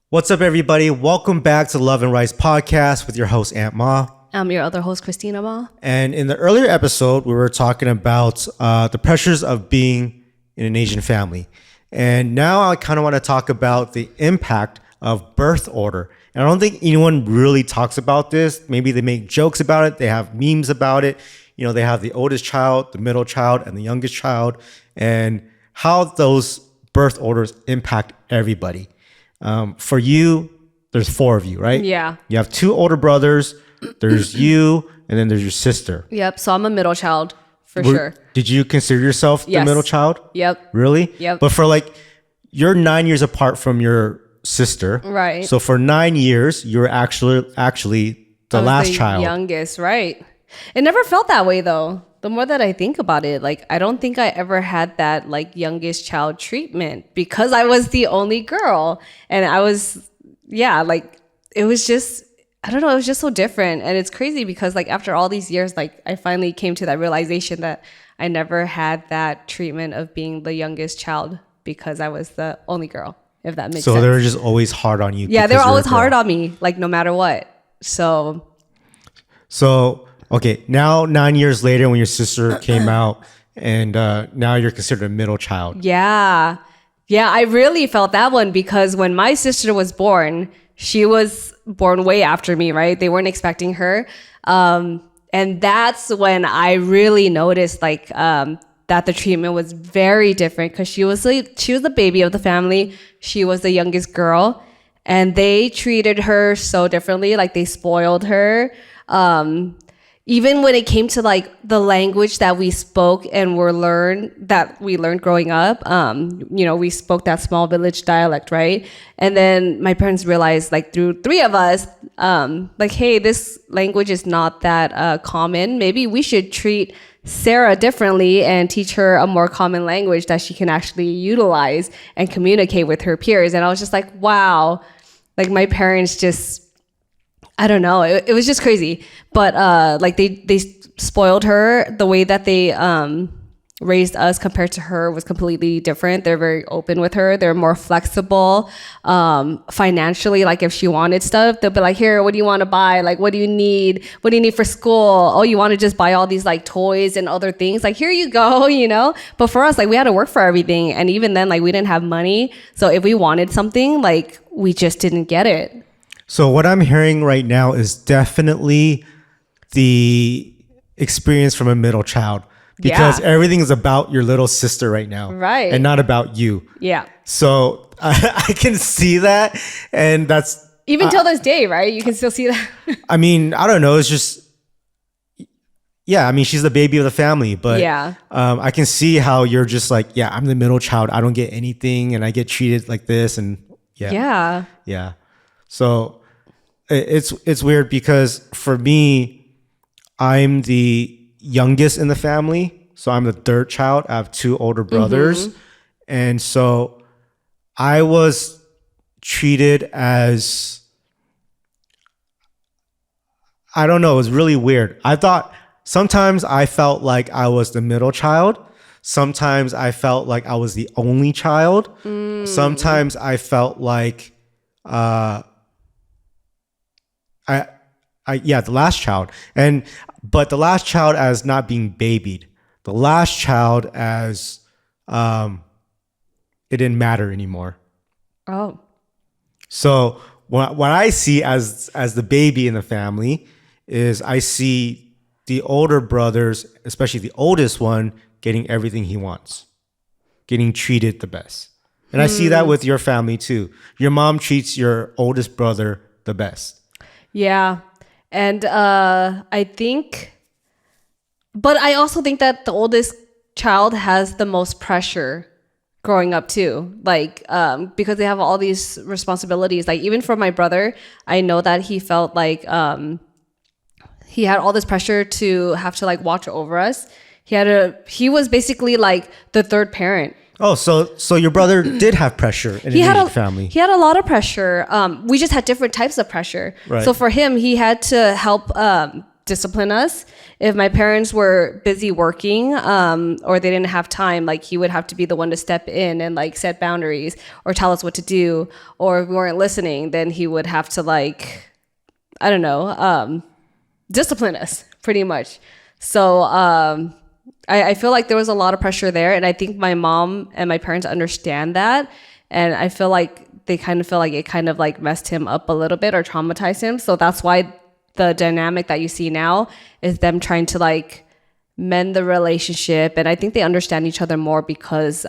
What's up, everybody? Welcome back to Love and Rice Podcast with your host, Aunt Ma. I'm your other host, Christina Ma. And in the earlier episode, we were talking about the pressures of being in an Asian family. And now I kind of want to talk about the impact of birth order. And I don't think anyone really talks about this. Maybe they make jokes about it. They have memes about it. You know, they have the oldest child, the middle child, and the youngest child, and how those birth orders impact everybody. For you, there's four of you, right? Yeah. You have two older brothers, there's you, and then there's your sister. Yep. So I'm a middle child for sure. Did you consider yourself the middle child? Yep. Really? Yep. But you're 9 years apart from your sister. Right. So for 9 years, you're actually the last child. Youngest, right. It never felt that way though. The more that I think about it, I don't think I ever had that youngest child treatment because I was the only girl. And I was, it was just, I don't know, it was just so different. And it's crazy because after all these years, I finally came to that realization that I never had that treatment of being the youngest child because I was the only girl, if that makes sense. So they were just always hard on you. Yeah, they were always hard on me, no matter what. So, okay, now 9 years later when your sister came out and now you're considered a middle child. Yeah. Yeah, I really felt that one because when my sister was born, she was born way after me, right? They weren't expecting her. And that's when I really noticed that the treatment was very different because she was the baby of the family. She was the youngest girl and they treated her so differently. They spoiled her. Even when it came to the language that we spoke and we learned growing up, we spoke that small village dialect, right? And then my parents realized through three of us, hey, this language is not that common. Maybe we should treat Sarah differently and teach her a more common language that she can actually utilize and communicate with her peers. And I was just wow, my parents just, I don't know. It was just crazy. But they spoiled her. The way that they raised us compared to her was completely different. They're very open with her. They're more flexible. Financially, if she wanted stuff, they'll be here, what do you want to buy? What do you need? What do you need for school? Oh, you want to just buy all these toys and other things? Here you go, But for us, we had to work for everything. And even then, we didn't have money. So if we wanted something, we just didn't get it. So what I'm hearing right now is definitely the experience from a middle child because everything is about your little sister right now. Right. And not about you. Yeah. So I can see that. And that's... Even till this day, right? You can still see that. I mean, I don't know. It's just... Yeah, I mean, she's the baby of the family. But I can see how you're just I'm the middle child. I don't get anything and I get treated like this. And Yeah. So it's weird because for me, I'm the youngest in the family. So I'm the third child. I have two older brothers. Mm-hmm. And so I was treated as, I don't know, it was really weird. Sometimes I felt like I was the middle child. Sometimes I felt like I was the only child. Sometimes I felt like the last child. But the last child as not being babied. The last child as it didn't matter anymore. Oh. So what I see as the baby in the family is I see the older brothers, especially the oldest one, getting everything he wants. Getting treated the best. And I see that with your family too. Your mom treats your oldest brother the best. Yeah. And I also think that the oldest child has the most pressure growing up too. Because they have all these responsibilities. Even for my brother, I know that he felt he had all this pressure to have to watch over us. He was basically the third parent. Oh, so your brother did have pressure in his family. He had a lot of pressure. We just had different types of pressure. Right. So for him, he had to help discipline us. If my parents were busy working, or they didn't have time, like he would have to be the one to step in and like set boundaries or tell us what to do. Or if we weren't listening, then he would have to like, I don't know, discipline us pretty much. So I feel like there was a lot of pressure there, and I think my mom and my parents understand that, and I feel like they kind of feel like it kind of like messed him up a little bit or traumatized him. So that's why the dynamic that you see now is them trying to like mend the relationship. And I think they understand each other more because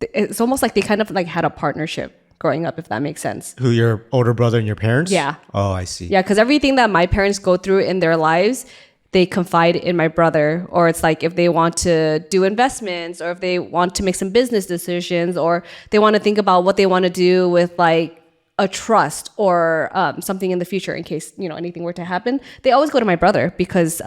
it's almost like they kind of like had a partnership growing up, if that makes sense. Who, your older brother and your parents? Yeah. Oh, I see. Yeah, because everything that my parents go through in their lives, they confide in my brother. Or it's like if they want to do investments, or if they want to make some business decisions, or they want to think about what they want to do with like a trust or something in the future in case, you know, anything were to happen, they always go to my brother because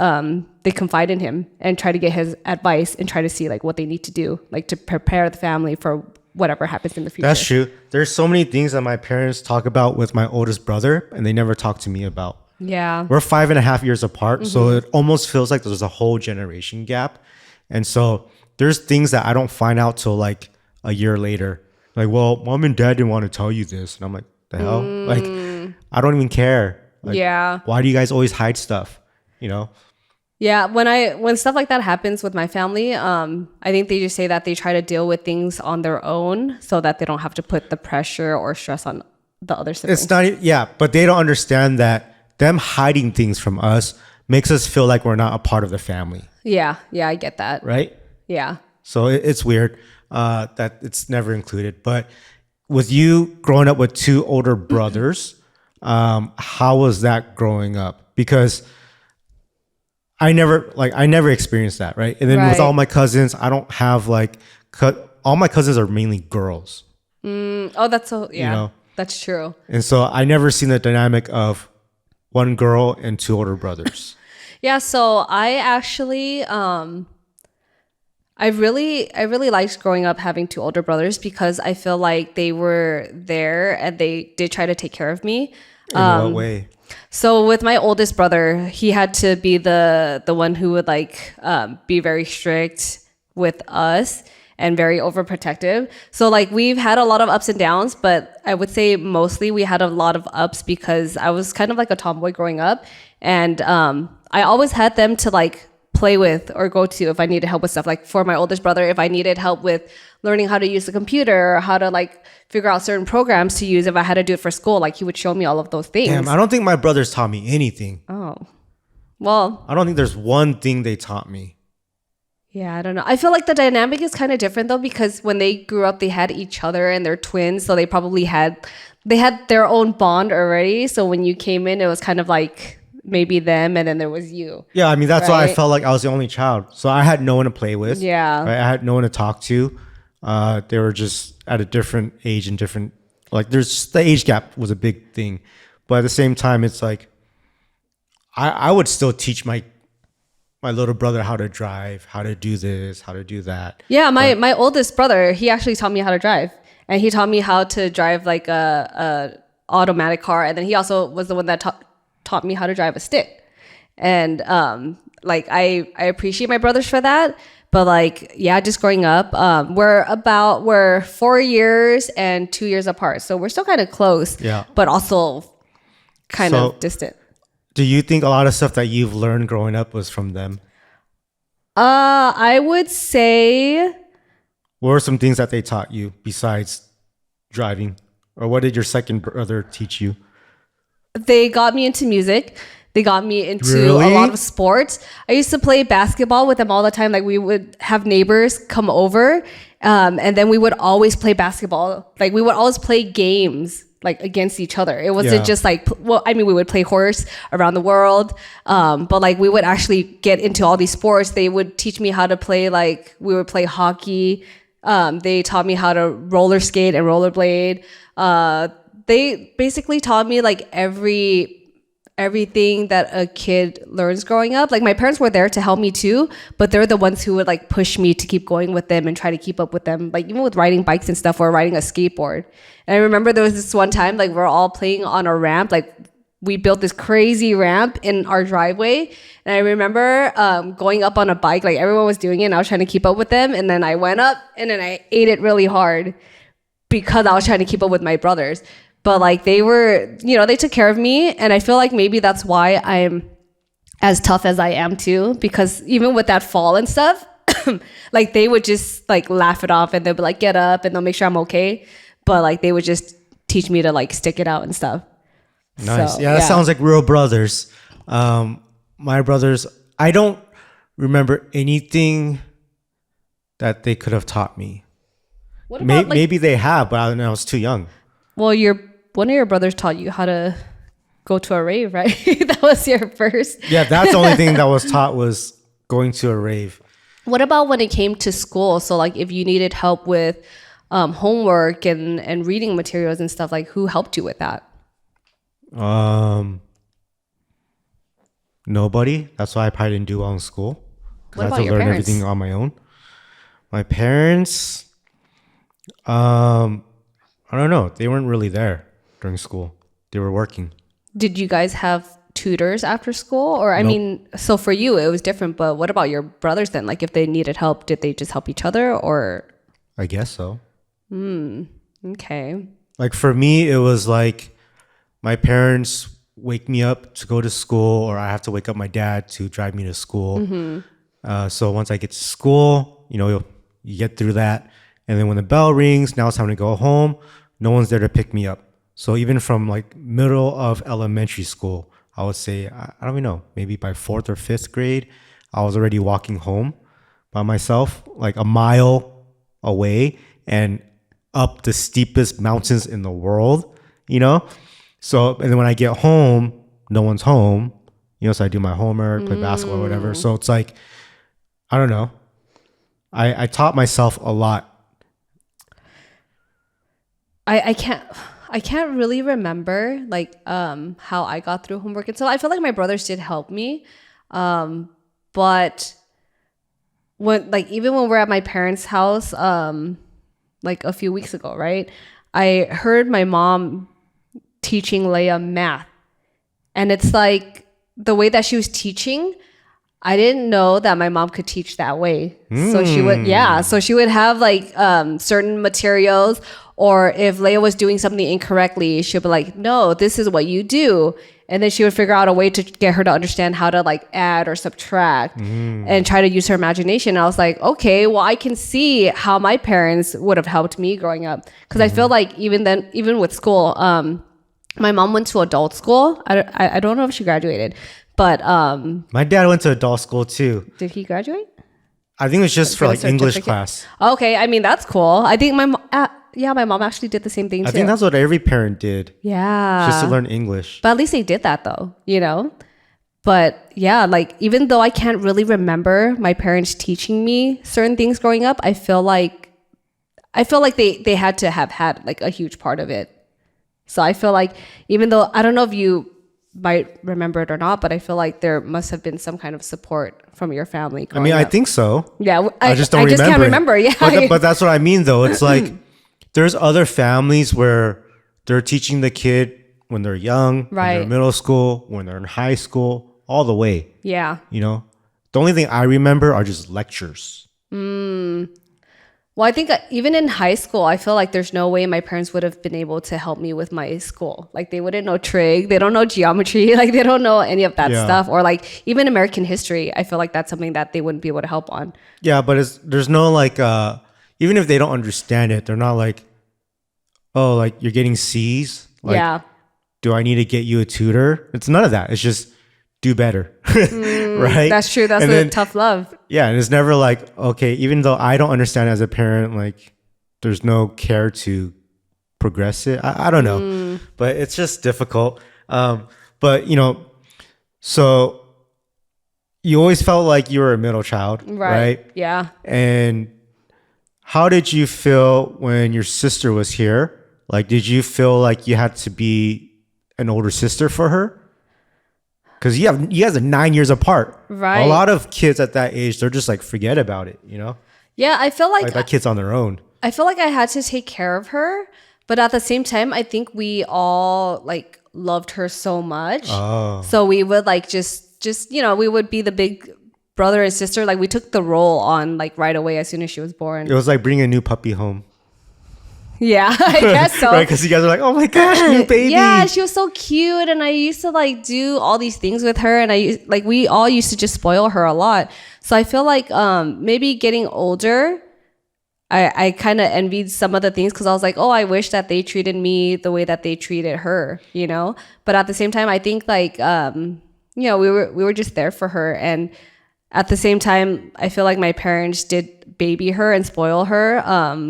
they confide in him and try to get his advice and try to see like what they need to do, like to prepare the family for whatever happens in the future. That's true. There's so many things that my parents talk about with my oldest brother, and they never talk to me about. Yeah. We're 5.5 years apart, so it almost feels like there's a whole generation gap. And so there's things that I don't find out till like a year later. Like, well, mom and dad didn't want to tell you this. And I'm like, the hell? Like, I don't even care. Like, Yeah. why do you guys always hide stuff? You know? Yeah, when stuff like that happens with my family, I think they just say that they try to deal with things on their own so that they don't have to put the pressure or stress on the other siblings. It's not, yeah, but they don't understand that them hiding things from us makes us feel like we're not a part of the family. Yeah, I get that. Right? Yeah. So it's weird that it's never included. But with you growing up with two older brothers, how was that growing up? Because I never experienced that, right? And then with all my cousins, I don't have like, all my cousins are mainly girls. Oh, that's so, yeah, you know? That's true. And so I never seen the dynamic of one girl and two older brothers. Yeah, so I actually, I really liked growing up having two older brothers because I feel like they were there and they did try to take care of me. In what way? So with my oldest brother, he had to be the one who would like be very strict with us and very overprotective. So like we've had a lot of ups and downs, but I would say mostly we had a lot of ups because I was kind of like a tomboy growing up, and I always had them to like play with or go to if I needed help with stuff. Like for my oldest brother, if I needed help with learning how to use the computer or how to like figure out certain programs to use, if I had to do it for school, like he would show me all of those things. Damn, I don't think my brothers taught me anything. Oh, well, I don't think there's one thing they taught me. yeah, I don't know. I feel like the dynamic is kind of different though, because when they grew up, they had each other and they're twins. So they probably had their own bond already. So when you came in, it was kind of like maybe them and then there was you. Yeah, I mean, that's why I Right? felt like I was the only child. So I had no one to play with. Yeah. Right? I had no one to talk to. They were just at a different age and different, like there's the age gap was a big thing. But at the same time, it's like, I would still teach my little brother how to drive, how to do this, how to do that. Yeah, my oldest brother, he actually taught me how to drive, and he taught me how to drive like a automatic car, and then he also was the one that taught me how to drive a stick. And like I appreciate my brothers for that, but like yeah, just growing up, we're 4 years and 2 years apart, so we're still kind of close. Yeah. but also kind of distant. Do you think a lot of stuff that you've learned growing up was from them? I would say. What were some things that they taught you besides driving? Or what did your second brother teach you? They got me into music. They got me into Really? a lot of sports. I used to play basketball with them all the time. Like we would have neighbors come over, and then we would always play basketball. Like we would always play games like against each other. It wasn't just like, well, I mean, we would play horse around the world, but like we would actually get into all these sports. They would teach me how to play, like we would play hockey. They taught me how to roller skate and rollerblade. They basically taught me like everything that a kid learns growing up. Like my parents were there to help me too, but they're the ones who would like push me to keep going with them and try to keep up with them. Like even with riding bikes and stuff or riding a skateboard. And I remember there was this one time, like we're all playing on a ramp, like we built this crazy ramp in our driveway. And I remember going up on a bike, like everyone was doing it and I was trying to keep up with them. And then I went up and then I ate it really hard because I was trying to keep up with my brothers. But like they were, they took care of me. And I feel like maybe that's why I'm as tough as I am too. Because even with that fall and stuff, like they would just like laugh it off and they'll be like, get up, and they'll make sure I'm okay. But like they would just teach me to like stick it out and stuff. Nice. So, yeah, that sounds like real brothers. My brothers, I don't remember anything that they could have taught me. What about, maybe they have, but I don't know. I was too young. Well, one of your brothers taught you how to go to a rave, right? That was your first. Yeah, that's the only thing that was taught was going to a rave. What about when it came to school? So like if you needed help with homework and reading materials and stuff, like who helped you with that? Nobody. That's why I probably didn't do well in school. What I about had to your learn parents? everything on my own. My parents, I don't know. They weren't really there during school. They were working. Did you guys have tutors after school? Or I Nope. mean, so for you it was different, but what about your brothers then? Like if they needed help, did they just help each other or? I guess so. Okay. Like for me, it was like my parents wake me up to go to school, or I have to wake up my dad to drive me to school. So once I get to school, you get through that. And then when the bell rings, now it's time to go home. No one's there to pick me up. So even from like middle of elementary school, I would say, I don't even know, maybe by 4th or 5th grade, I was already walking home by myself, like a mile away and up the steepest mountains in the world, So, and then when I get home, no one's home, so I do my homework, play basketball, or whatever. So it's like, I don't know. I taught myself a lot. I can't really remember like how I got through homework, and so I feel like my brothers did help me, but even when we're at my parents' house like a few weeks ago, right, I heard my mom teaching Leia math, and it's like the way that she was teaching, I didn't know that my mom could teach that way. So she would have like certain materials, or if Leia was doing something incorrectly, she'd be like, no, this is what you do. And then she would figure out a way to get her to understand how to like add or subtract and try to use her imagination. And I was like, okay, well, I can see how my parents would have helped me growing up. Because I feel like even with school, my mom went to adult school. I don't know if she graduated, but My dad went to adult school too. did he graduate? I think it was just for a like English certificate? class. Okay, I mean that's cool. I think my mom actually did the same thing too. I think that's what every parent did, yeah, just to learn English. but at least they did that though, But yeah, like even though I can't really remember my parents teaching me certain things growing up, I feel like they had to have had like a huge part of it. So I feel like even though I don't know if you might remember it or not, but I feel like there must have been some kind of support from your family growing up. I think so. Yeah, I just don't remember. can't remember. Yeah, But that's what I mean, though. It's like there's other families where they're teaching the kid when they're young, when they're Right. in middle school, when they're in high school, all the way. yeah. The only thing I remember are just lectures. Well, I think even in high school, I feel like there's no way my parents would have been able to help me with my school. Like they wouldn't know trig, they don't know geometry, like they don't know any of that Yeah. stuff. Or like even American history, I feel like that's something that they wouldn't be able to help on. Yeah, but there's no like, even if they don't understand it, they're not like, oh, like you're getting C's. Like, yeah. do I need to get you a tutor? It's none of that. It's just do better. Right? That's true. That's And a then- tough love. Yeah, and it's never like, okay, even though I don't understand as a parent, like there's no care to progress it. I don't know, but it's just difficult. But so you always felt like you were a middle child, right? Yeah. And how did you feel when your sister was here? Like, did you feel like you had to be an older sister for her? Because you guys are 9 years apart. Right. A lot of kids at that age, they're just like, forget about it, Yeah, I feel Like that kid's on their own. I feel like I had to take care of her, but at the same time, I think we all like loved her so much. Oh. So we would like just we would be the big brother and sister. Like we took the role on like right away as soon as she was born. It was like bringing a new puppy home. Yeah, I guess so. Right? Because you guys are like, oh my gosh, new baby. Yeah, she was so cute, and I used to like do all these things with her, and we all used to just spoil her a lot. So I feel like maybe getting older, I kind of envied some of the things because I was like, oh, I wish that they treated me the way that they treated her, But at the same time, I think like we were just there for her, and at the same time, I feel like my parents did baby her and spoil her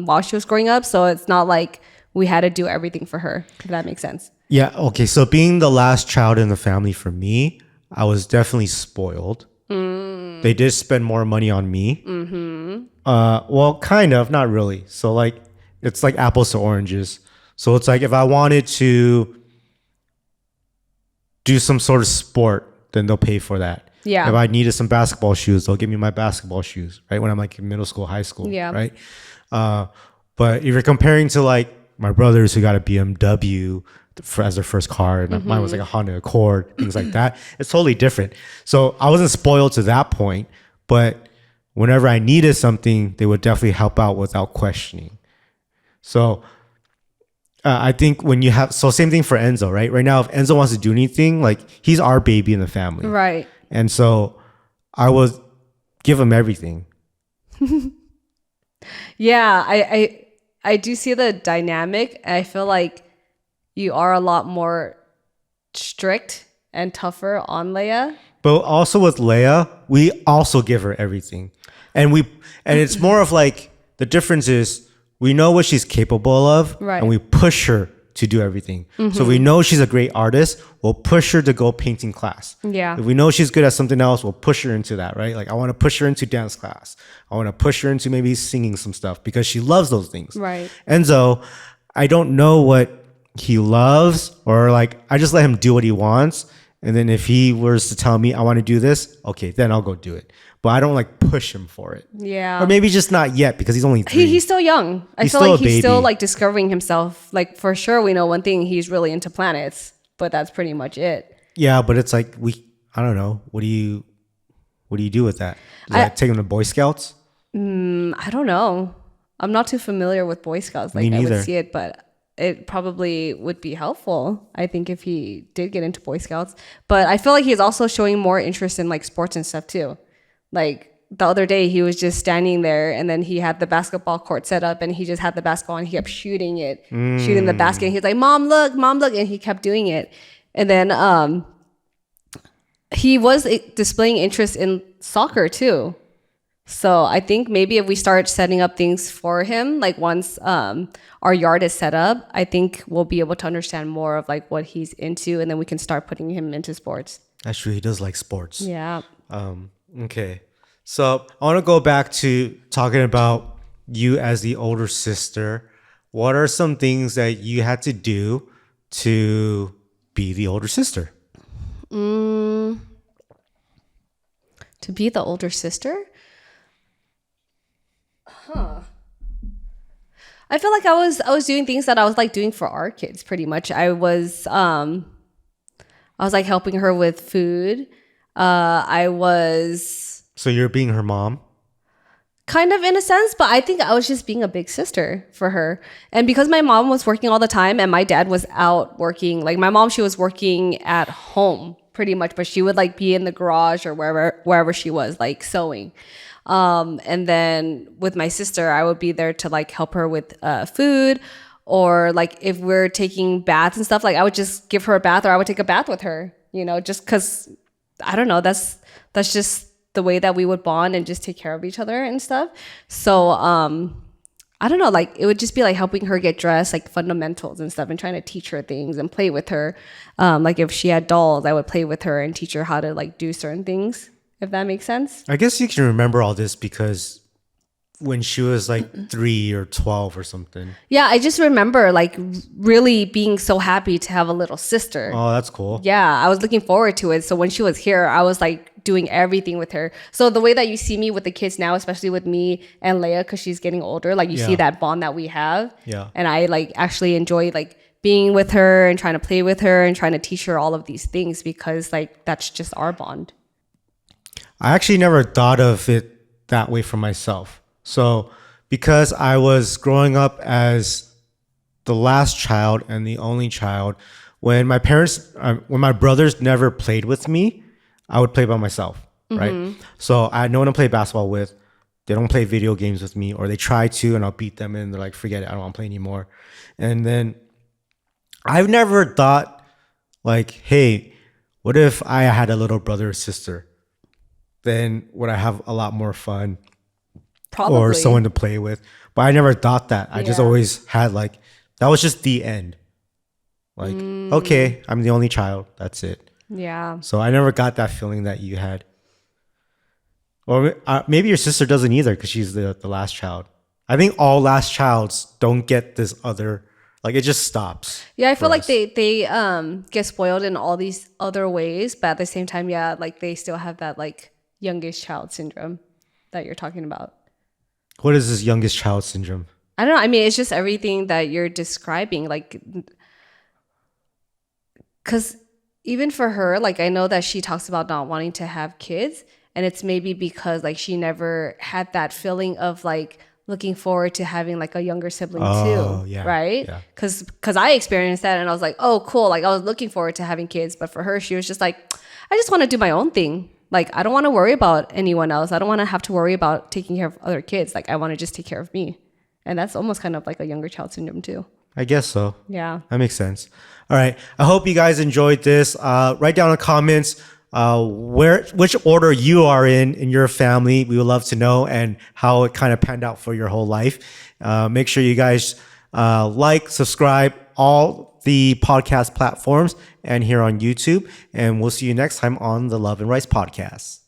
while she was growing up. So it's not like we had to do everything for her, if that makes sense. Yeah. Okay. So being the last child in the family for me, I was definitely spoiled. They did spend more money on me. Mm-hmm. Well, kind of, not really. So like, it's like apples to oranges. So it's like if I wanted to do some sort of sport, then they'll pay for that. Yeah. If I needed some basketball shoes, they'll give me my basketball shoes, right? When I'm like in middle school, high school, Yeah. right? But if you're comparing to like my brothers who got a BMW as their first car, and mine was like a Honda Accord, things like that, it's totally different. So I wasn't spoiled to that point, but whenever I needed something, they would definitely help out without questioning. So I think when you have, so same thing for Enzo, right? Right now, if Enzo wants to do anything, like he's our baby in the family. Right. And so I would give him everything. Yeah, I do see the dynamic. I feel like you are a lot more strict and tougher on Leia. But also with Leia, we also give her everything. And it's more of like, the difference is we know what she's capable of, right, and we push her to do everything. So if we know she's a great artist, we'll push her to go painting class. Yeah. If we know she's good at something else, we'll push her into that, right? Like I want to push her into dance class. I want to push her into maybe singing some stuff because she loves those things. Right. Enzo, I don't know what he loves, or like I just let him do what he wants. And then if he was to tell me I want to do this, okay, then I'll go do it. But I don't like push him for it. Yeah. Or maybe just not yet because he's only 3. He's still young. I He's feel still like a he's still baby. like discovering himself. Like for sure, we know one thing: he's really into planets. But that's pretty much it. Yeah, but it's like I don't know. What do you do with that? Take him to Boy Scouts? I don't know. I'm not too familiar with Boy Scouts. Like I would see it, but it probably would be helpful, I think, if he did get into Boy Scouts. But I feel like he's also showing more interest in like sports and stuff too. Like the other day, he was just standing there, and then he had the basketball court set up, and he just had the basketball, and he kept shooting the basket. And he's like, "Mom, look!" And he kept doing it. And then he was displaying interest in soccer too. So I think maybe if we start setting up things for him, like once our yard is set up, I think we'll be able to understand more of like what he's into, and then we can start putting him into sports. That's true. He does like sports. Yeah. Okay. So I want to go back to talking about you as the older sister. What are some things that you had to do to be the older sister? To be the older sister? I feel like I was doing things that I was like doing for our kids pretty much. I was like helping her with food. So you're being her mom? Kind of in a sense, but I think I was just being a big sister for her. And because my mom was working all the time and my dad was out working, like my mom, she was working at home pretty much, but she would like be in the garage or wherever she was, like sewing. And then with my sister, I would be there to like help her with food, or like if we're taking baths and stuff, like I would just give her a bath, or I would take a bath with her, just because I don't know, that's just the way that we would bond and just take care of each other and stuff. So I don't know, like it would just be like helping her get dressed, like fundamentals and stuff, and trying to teach her things and play with her. Like if she had dolls, I would play with her and teach her how to like do certain things, if that makes sense. I guess you can remember all this because when she was like 3 or 12 or something. Yeah, I just remember like really being so happy to have a little sister. Oh, that's cool. Yeah, I was looking forward to it. So when she was here, I was like doing everything with her. So the way that you see me with the kids now, especially with me and Leia, because she's getting older, like you see that bond that we have. Yeah. And I like actually enjoy like being with her and trying to play with her and trying to teach her all of these things because like that's just our bond. I actually never thought of it that way for myself. So because I was growing up as the last child and the only child, when my brothers never played with me, I would play by myself, right? So I had no one to play basketball with. They don't play video games with me, or they try to, and I'll beat them, and they're like, forget it, I don't want to play anymore. And then I've never thought, like, hey, what if I had a little brother or sister? Then would I have a lot more fun Probably. or someone to play with? But I never thought that. I just Yeah. always had like, that was just the end. Like, okay, I'm the only child. That's it. Yeah. So I never got that feeling that you had. Or maybe your sister doesn't either because she's the last child. I think all last childs don't get this other, like it just stops. Yeah, I feel for like us. they get spoiled in all these other ways, but at the same time, yeah, like they still have that like youngest child syndrome that you're talking about. What is this youngest child syndrome? I don't know. I mean, it's just everything that you're describing, like, because even for her, like I know that she talks about not wanting to have kids, and it's maybe because like she never had that feeling of like looking forward to having like a younger sibling Oh, too, yeah, right? yeah. Because I experienced that, and I was like, oh, cool. Like I was looking forward to having kids, but for her, she was just like, I just want to do my own thing. Like I don't want to worry about anyone else. I don't want to have to worry about taking care of other kids. Like I want to just take care of me, and that's almost kind of like a younger child syndrome too. I guess so. Yeah. That makes sense. All right. I hope you guys enjoyed this. Write down in the comments which order you are in your family. We would love to know, and how it kind of panned out for your whole life. Make sure you guys like, subscribe, all the podcast platforms, and here on YouTube. And we'll see you next time on the Love and Rice Podcast.